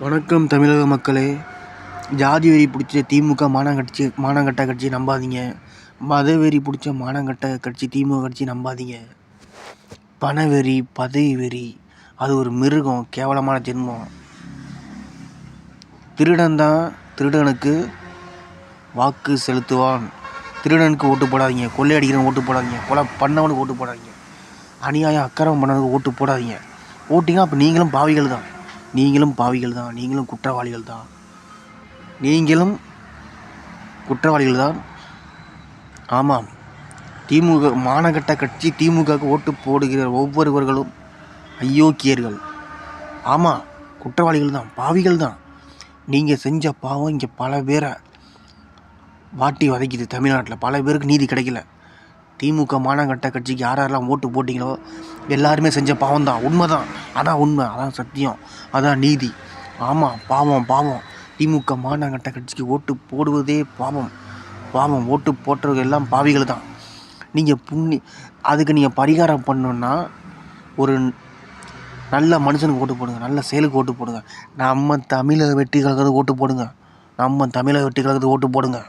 வணக்கம் தமிழக மக்களே. ஜாதி வெறி பிடிச்ச திமுக மானங்கட்ட கட்சி நம்பாதீங்க. மத வெறி பிடிச்ச மானங்கட்ட கட்சி திமுக கட்சி நம்பாதீங்க. பணவெறி, பதவி வெறி, அது ஒரு மிருகம், கேவலமான ஜென்மம். திருடன் தான் திருடனுக்கு வாக்கு செலுத்துவான். திருடனுக்கு ஓட்டு போடாதீங்க. கொள்ளையடிக்கிறவன் ஓட்டு போடாதீங்க. கொலை பண்ணவனுக்கு ஓட்டு போடாதீங்க. அநியாயம் அக்கிரமம் பண்ணவனுக்கு ஓட்டு போடாதீங்க. ஓட்டிங்க அப்போ நீங்களும் பாவிகள் தான். நீங்களும் குற்றவாளிகள் தான். ஆமாம், திமுக மானகட்ட கட்சி திமுகவுக்கு ஓட்டு போடுகிற ஒவ்வொருவர்களும் அயோக்கியர்கள். ஆமாம், குற்றவாளிகள் தான், பாவிகள் தான். நீங்கள் செஞ்ச பாவம் இங்கே பல பேரை வாட்டி வதைக்குது. தமிழ்நாட்டில் பல பேருக்கு நீதி கிடைக்கல. திமுக மானகட்ட கட்சிக்கு யாரெல்லாம் ஓட்டு போட்டிங்களோ எல்லாருமே செஞ்ச பாவம் தான். உண்மை தான், அதான் உண்மை, அதான் சத்தியம், அதான் நீதி. ஆமாம், பாவம். திமுக மானகட்ட கட்சிக்கு ஓட்டு போடுவதே பாவம். ஓட்டு போட்டவங்க எல்லாம் பாவிகள் தான். நீங்கள் அதுக்கு நீங்கள் பரிகாரம் பண்ணணுன்னா ஒரு நல்ல மனுஷனுக்கு ஓட்டு போடுங்க, நல்ல செயலுக்கு ஓட்டு போடுங்க. நம்ம தமிழக வெற்றி கழகத்துக்கு ஓட்டு போடுங்க.